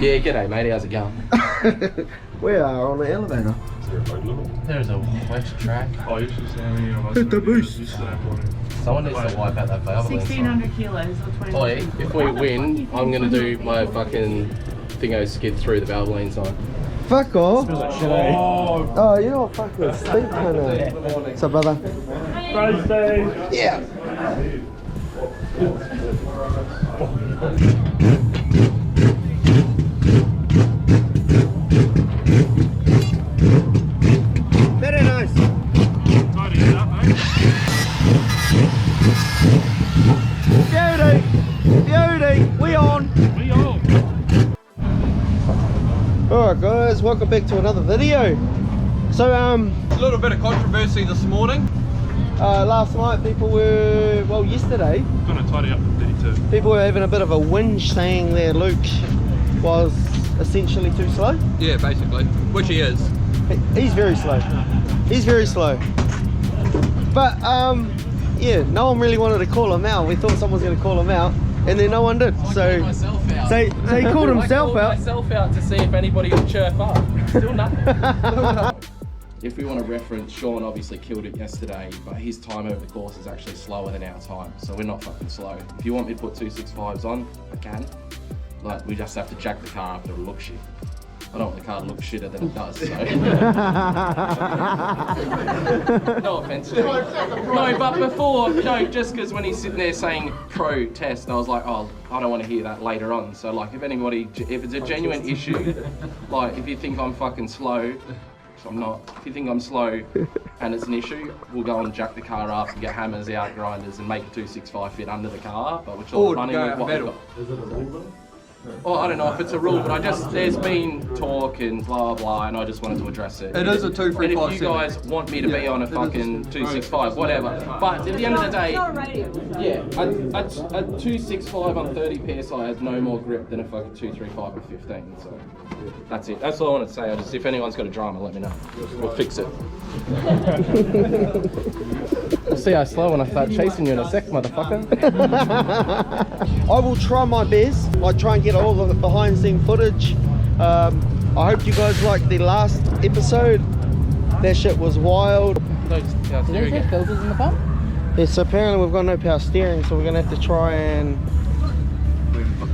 Yeah, g'day mate, how's it going? We are on the elevator. There's a wedge track. Oh, you should say me. Hit the boost. Someone needs to wipe out that valve. 1,600 kilos or 20. Oh yeah, if we win, I'm gonna do my fucking thingo skid through the Valvoline sign. Fuck off. Like shit, eh? Oh, you're not fucking stink, kinda. What's up, brother? Praise day. Yeah. Very nice. Tidy it up, eh? Beauty. Beauty. We on. We all. Alright guys, welcome back to another video. So A little bit of controversy this morning. last night people were, well yesterday, Gonna tidy up the 32. people were having a bit of a whinge saying that Luke was essentially too slow. Yeah, basically. Which he is. He's very slow. He's very slow. But yeah, no one really wanted to call him out. We thought someone was going to call him out, and then no one did. So he called himself out. Myself out to see if anybody would chirp up. Still nothing. If we want to reference, Sean obviously killed it yesterday, but his time over the course is actually slower than our time, so we're not fucking slow. If you want me to put 265s on, I can. Like, we just have to jack the car up and it'll look shit. I don't want the car to look shitter than it does, so. No offense. No, but before, just because when he's sitting there saying pro test, I was like, oh, I don't want to hear that later on. So like, if it's a genuine issue, like if you think I'm fucking slow, which I'm not, if you think I'm slow and it's an issue, we'll go and jack the car up and get hammers out, grinders, and make a 265 fit under the car, but we're sort of running with what we've got. Is it a rule? Well, I don't know if it's a rule, but there's been talk and blah blah, and I just wanted to address it. It is a 235. And if you guys want me to be on a fucking 265, whatever. But at the end of the day, yeah, a 265 on 30 PSI has no more grip than a fucking 235 on 15. So that's it. That's all I wanted to say. If anyone's got a drama, let me know. We'll fix it. We'll see how slow when I start chasing you in a sec, motherfucker. I will try my best. I try and get all the behind the scene footage. I hope you guys liked the last episode. That shit was wild. Did they have filters in the pump? Yeah, so apparently we've got no power steering, so we're gonna have to try and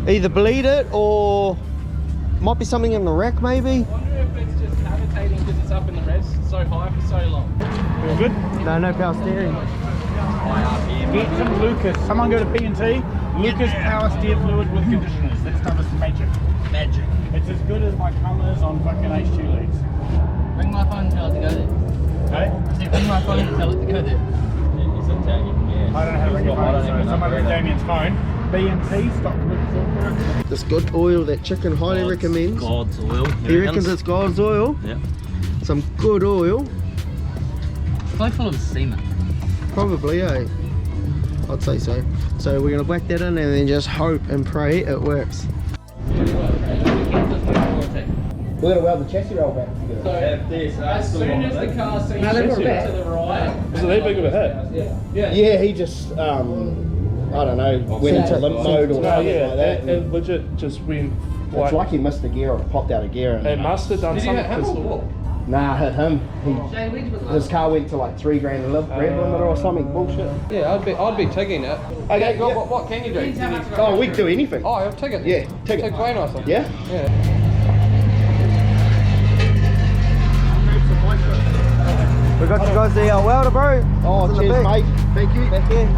either bleed it or might be something in the rack maybe. I wonder if it's just cavitating because it's up in the rest so high for so long. All good? No power steering. Get some Lucas. Someone go to P&T. Lucas power steer fluid with conditioners. That's done this magic. Magic. It's as good as my colours on fucking H2 leads. Bring my phone and tell it to go there. Okay? Bring my phone and tell it to go there. I don't know how to ring your phone, so someone ring Damien's phone. B&T, stock Lucas oil. This good oil that Chicken highly recommends. God's oil. He reckons it's God's oil. Yeah. Some good oil. It's probably full of semen. Probably, eh? I'd say so. So we're gonna whack that in and then just hope and pray it works. We're gonna weld the chassis roll back together. So as soon as the car seems to the right, Was it that big of a hit? Yeah, he just I don't know, went into limp mode or something like that. It legit just went. It's like he missed a gear or popped out a gear. It must have done something. Nah, hit him. His car went to like $3 grand rev limiter or something bullshit. Yeah, I'd be taking it. Okay, yeah. What can you do? Oh, we can do anything. Oh, I'll take it. Yeah, take it. Take way nicer. Yeah? Yeah. We got you guys the welder, bro. Oh, cheers, mate. Thank you. Back here.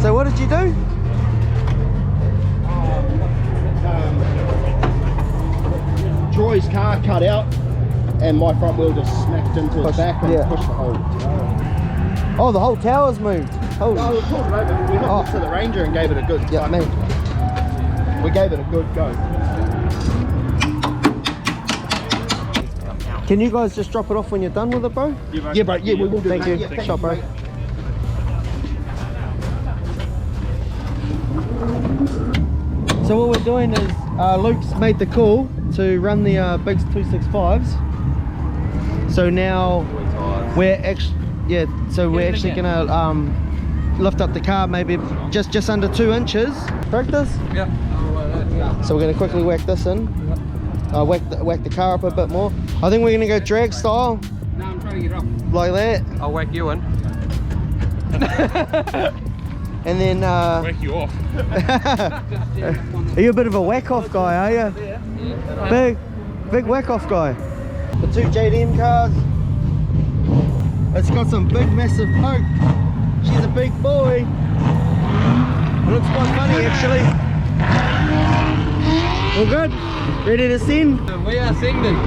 So what did you do? Troy's car cut out and my front wheel just smacked into his back and pushed the whole tower. Oh, the whole tower's moved. Holy. No, we pulled it over. We hooked it to the Ranger and gave it a good we gave it a good go. Can you guys just drop it off when you're done with it, bro? Yeah, bro. Yeah, we will do. Thank you. Yeah, Shot, bro. So what we're doing is Luke's made the call to run the big 265s. So now we're actually we're actually gonna lift up the car maybe just under 2 inches. Practice? Yeah. So we're gonna quickly whack this in. whack the car up a bit more. I think we're gonna go drag style. No, I'm trying to get off. Like that. I'll whack you in. And then Whack you off. are you a bit of a whack off guy, are you? Big whack off guy. The two JDM cars. It's got some big massive poke. She's a big boy. It looks quite funny actually. All good? Ready to send? We are sending.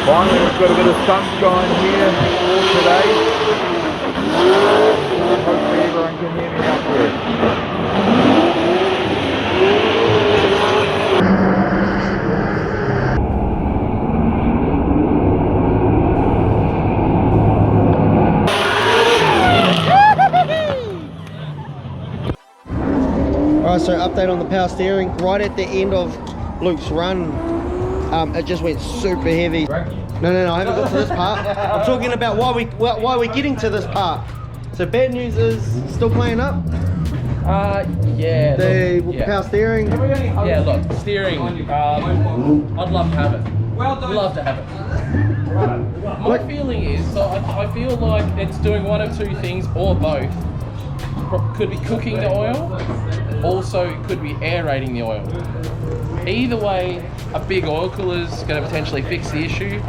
Finally, we've got a bit of sunshine here today. Hopefully everyone can hear me out there. Alright, so update on the power steering. Right at the end of Luke's run, it just went super heavy. No, I haven't got to this part. I'm talking about why we're getting to this part. So bad news is still playing up. Yeah. The look, yeah. power steering. Yeah, look, steering. I'd love to have it. Love to have it. My feeling is, so I feel like it's doing one of two things or both. Could be cooking the oil, also could be aerating the oil. Either way, a big oil cooler is going to potentially fix the issue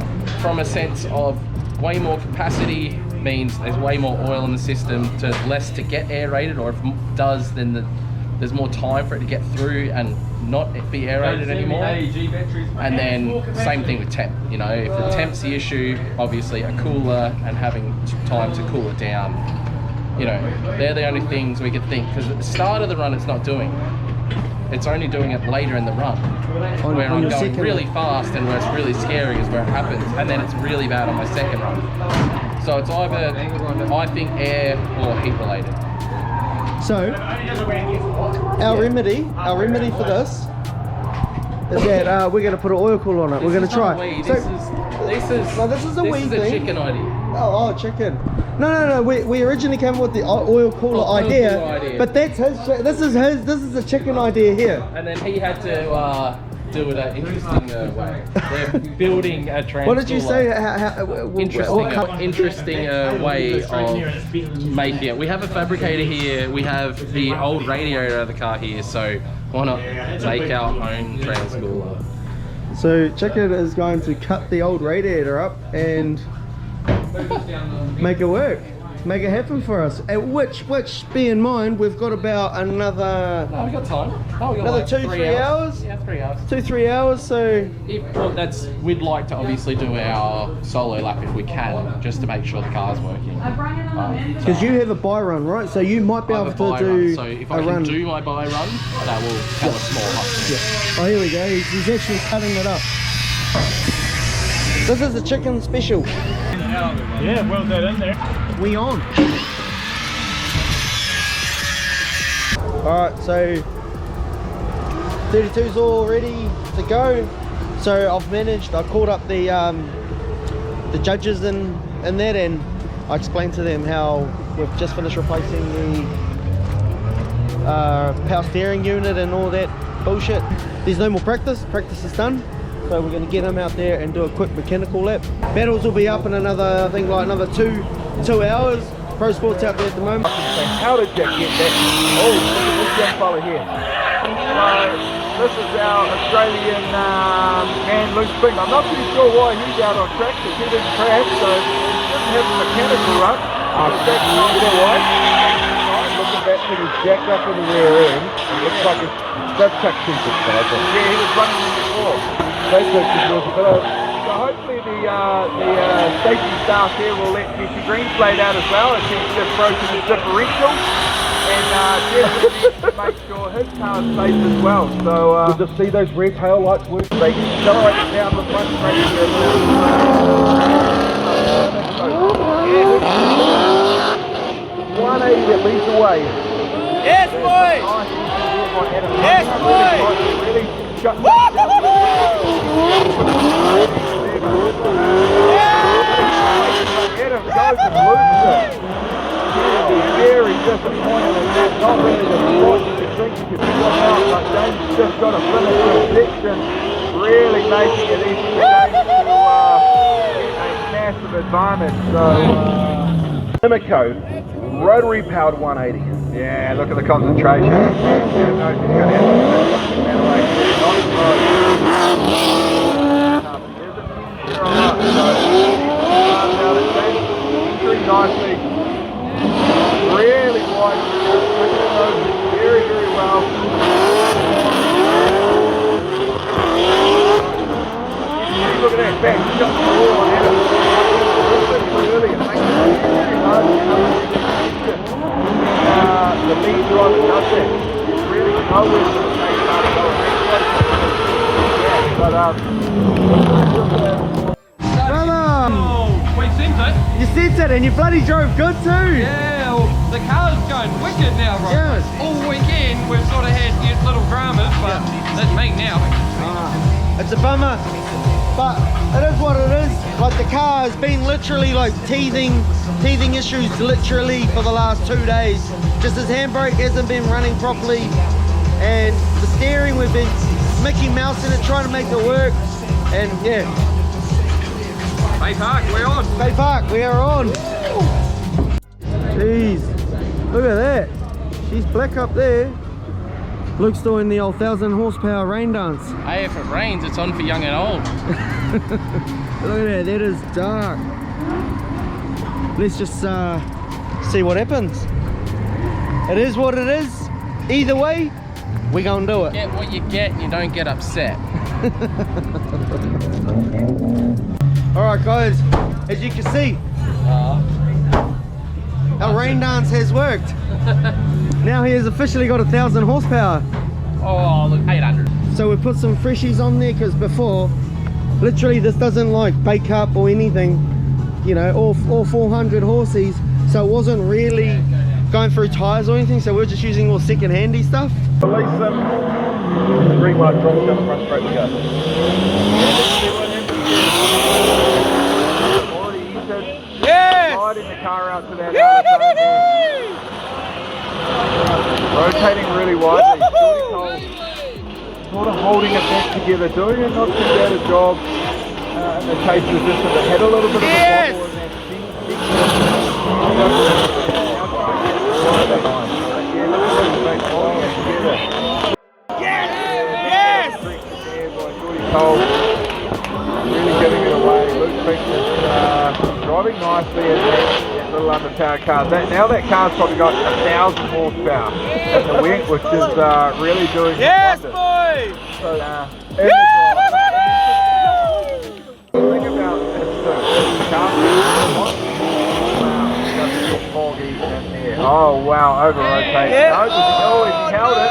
from a sense of way more capacity means there's way more oil in the system to less to get aerated, or if it does, then there's more time for it to get through and not be aerated anymore. And then same thing with temp. You know, if the temp's the issue, obviously a cooler and having time to cool it down, you know, they're the only things we could think, because at the start of the run it's not doing. It's only doing it later in the run, where I'm going really fast and where it's really scary is where it happens, and then it's really bad on my second run. So it's either, I think, air or heat related. So our remedy for this is that we're going to put an oil cooler on it. We're going to try. This is a chicken idea. Oh, chicken. No. We originally came up with the oil cooler idea, but that's his. This is a chicken idea here. And then he had to do it an interesting way. They're building a transformer. What did you say? Interesting way of making it. We have a fabricator here. We have the old radiator of the car here. So why not make our own transcooler? So chicken is going to cut the old radiator up and make it work, make it happen for us. Which bear in mind, we've got about another. No, we got time. No, we got another like 2-3 hours. Yeah, 3 hours. 2-3 hours. So we'd like to obviously do our solo lap if we can, just to make sure the car's working. Because you have a buy run, right? So you might be able to do so if a I can run. do my buy run, that will tell us more. Oh, here we go. He's actually cutting it up. This is a chicken special. Yeah, well done in there. We on. Alright, so 32's all ready to go. So I've managed, I called up the judges in that, and I explained to them how we've just finished replacing the power steering unit and all that bullshit. There's no more practice is done. So we're going to get him out there and do a quick mechanical lap. Battles will be up in another, I think, like another two hours. Pro Sport's out there at the moment. How did you get that? Oh, look at this young fella here. This is our Australian man, Luke Spring. I'm not too sure why he's out on track, because he didn't crash, so he didn't have a mechanical run. You know what? Look at that thing, he's jacked up in the rear end. It looks like it's, that's traction guys. Yeah, he was running in before. Those pictures was a bit of, so hopefully the safety staff here will let Jesse Greenslade out as well. It seems to have broken the differential. And Jeff make sure his car is safe as well. So you just see those rear tail lights work. They can accelerate it down the front straight here. 180 that leads the way. Yes, boy! Yes, boy! Really shut Adam goes and loses it. Very disappointed in that. Not really the sport you could think you could pick one out, but James just got to finish the section, really making it easy for James to get a massive advantage. So, Limico, rotary powered 180. Yeah, look at the concentration. Nicely. Really wide, very, very well. Look at that back shot the wall on Adam. Early and makes it very hard to the lead driver does that. Really nowhere to the same part of We sent it. You sent it and you bloody drove good too. Yeah, well, the car's going wicked now, right? Yes. All weekend we've sort of had little dramas, but that's me now. It's a bummer, but it is what it is. Like the car has been literally like teething issues literally for the last 2 days. Just his handbrake hasn't been running properly, and the steering we've been Mickey Mousing it, trying to make it work, and yeah. Bay Park, we're on. Bay Park, we are on. Jeez, look at that. She's black up there. Luke's doing the old 1,000 horsepower rain dance. Hey, if it rains, it's on for young and old. Look at that is dark. Let's just see what happens. It is what it is. Either way, we're gonna do it. Get what you get and you don't get upset. Alright guys, as you can see, our rain dance has worked. Now he has officially got 1,000 horsepower. Oh, look, 800. So we put some freshies on there because before, literally this doesn't like bake up or anything, you know, all 400 horses. So it wasn't really going through tyres or anything, so we're just using all second-handy stuff. Release them. Green light drops down the front straight we go. Already eaten. Yes! Riding the car out to that rotating really widely. Sort of holding it back together, doing a not too bad a job in the chase resistance. It had a little bit of a wobble in that really giving it away. Luke Fink is driving nicely in that little underpowered car. Now that car's probably got 1,000 horsepower in the wing, which is really doing wonders. boy! So, in the thing about this car, foggy in there. Oh wow, over rotate. Yeah. No, he held it.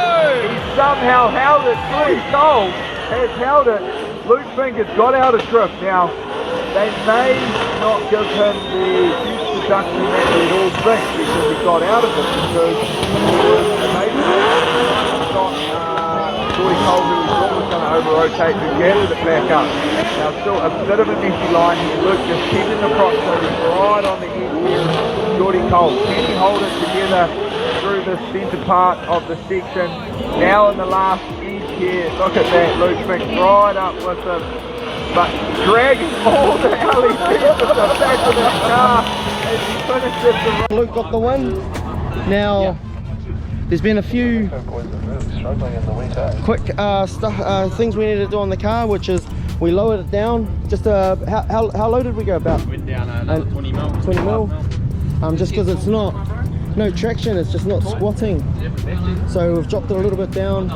He somehow held it. Trudy Cole has held it. Luke Fink has got out of drift. Now, they may not give him the huge deduction that we'd all think because he got out of it, because maybe got Trudy Cole, who we thought was going to over-rotate, who gathered it back up. Now, still a bit of a messy line here. Luke just keeping the proximity right on the edge here. Jordy Cole, can he hold it together through the centre part of the section? Now in the last edge here, look at that, Luke Fink right up with him, but dragging all the LEDs at the back of the car as he finishes the Luke got the win. Now, there's been a few quick things we need to do on the car, which is we lowered it down. Just how low did we go? About Went down another 20 mil. 20 mil. just because it's not no traction, it's just not squatting. So we've dropped it a little bit down,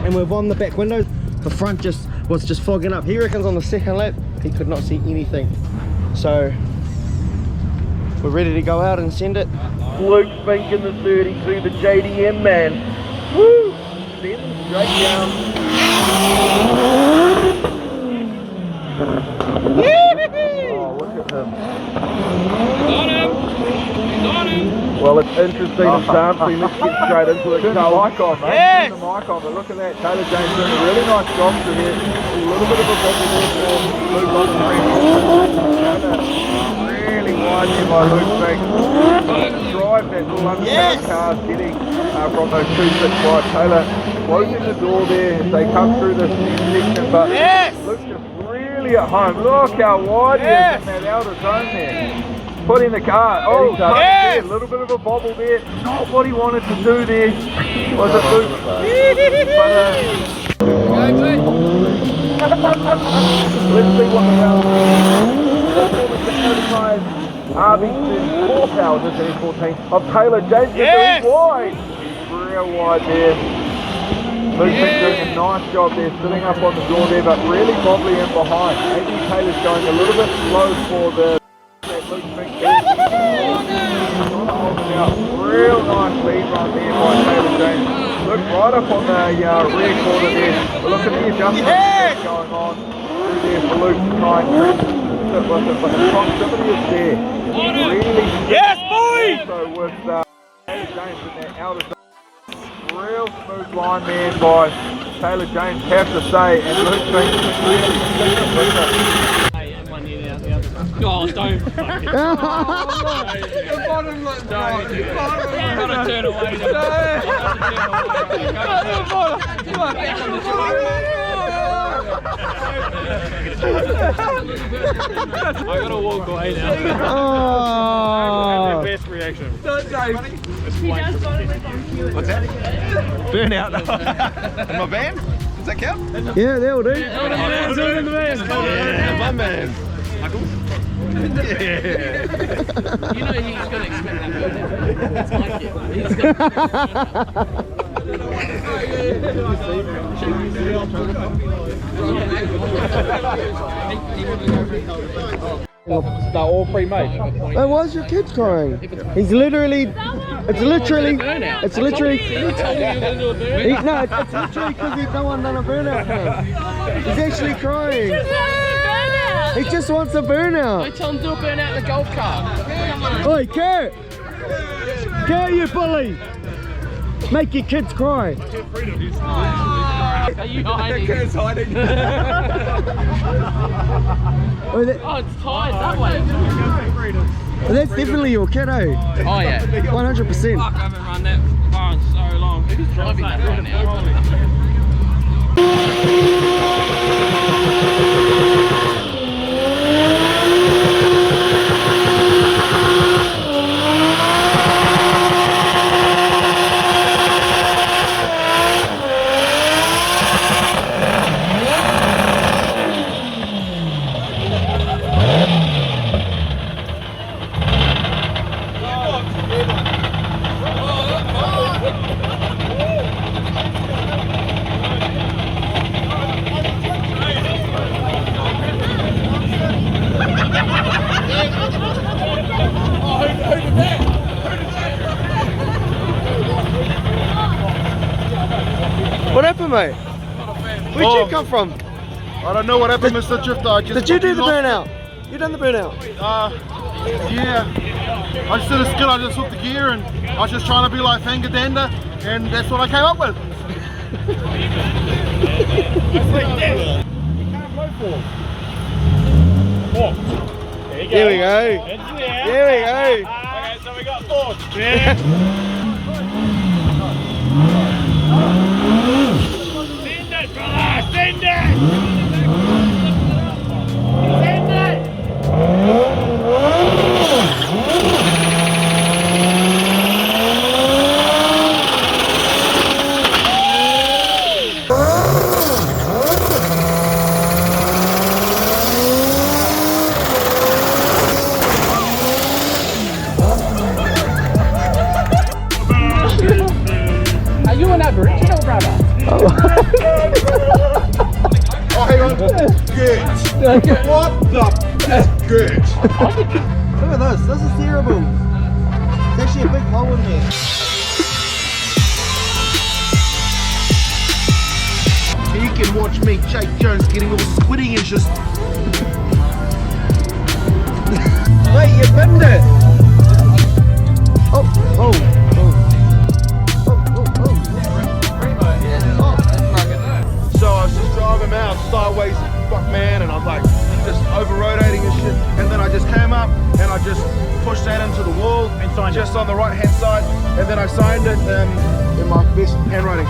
and we've on the back windows. The front just was just fogging up. He reckons on the second lap he could not see anything. So we're ready to go out and send it. Luke Fink in the 32, the JDM man. Woo! Send straight down. Oh, look at him. Got him! Well, it's interesting and dancing. Let's get straight into it. Turn the mic on, mate. Yes! Turn the mic on, but look at that. Taylor James doing a really nice job to here. A little bit of a bobble there for Luke on the really wide there by Luke Fink. Drive that little underground car getting from those 265. Taylor closing the door there as they come through this section, but Luke's just really at home. Look how wide he is in that outer zone there. Putting the car, a little bit of a bobble there. Not what he wanted to do there. Was it Luke? Let's see what the round is. RB34 powers into N14 of Taylor James. Yes! Wide. Real wide there. Luke's been doing a nice job there, sitting up on the door there, but really wobbly in behind. Maybe Taylor's going a little bit slow for the Luke Fink. Real nice lead run there by Taylor James. Look right up on the rear corner there. We're looking at the adjustment going on through there for Luke to try and with it, but the proximity is there. Really also with Taylor James in that outer zone. Real smooth line there by Taylor James, have to say, and Luke Fink really sticking with it. Oh, don't fucking. The bottom looks don't. You've got to turn away. I gotta walk away now. Oh. Best reaction. Don't joke. What's that? Burnout. In my van? Does that count? Yeah, that'll do. In the van. Yeah, my man. You know he's going to expect that. It's like it. He's going They're all pre-made. Hey, why is your kid crying? He's literally, it's literally You told me you were going to do a burnout. no, it's literally because he's no one done a burnout for him. He's actually crying. He just wants a burnout. I told him to do a burnout in the golf cart. Oi, Kurt! Kurt, you bully! Make your kids cry. Are you hiding? Oh, Oh, it's tied that way. that's definitely your kiddo. Oh, yeah. 100%. Fuck, I haven't run that far in so long. Who's driving that right now? What happened, mate? Where'd you come from? I don't know what happened, Mr. Drifter. Did you do the burnout? You done the burnout? Yeah. I just did a skill, I just hooked the gear and I was just trying to be like Fangadanda and that's what I came up with. Here we go. Here we go. Okay, so we got four. Yeah. Send it, brother! Send it! Send it! Aboriginal, brother. Oh, hang on. Good. What the? Good. Look at this. This is terrible. There's actually a big hole in there. You can watch me, Jake Jones, getting all squiddy and just. Wait, you binned it. Oh. So I was just driving out sideways, fuck man, and I was like just over rotating and shit. And then I just came up and I just pushed that into the wall, And signed just on the right hand side. And then I signed it in my best handwriting.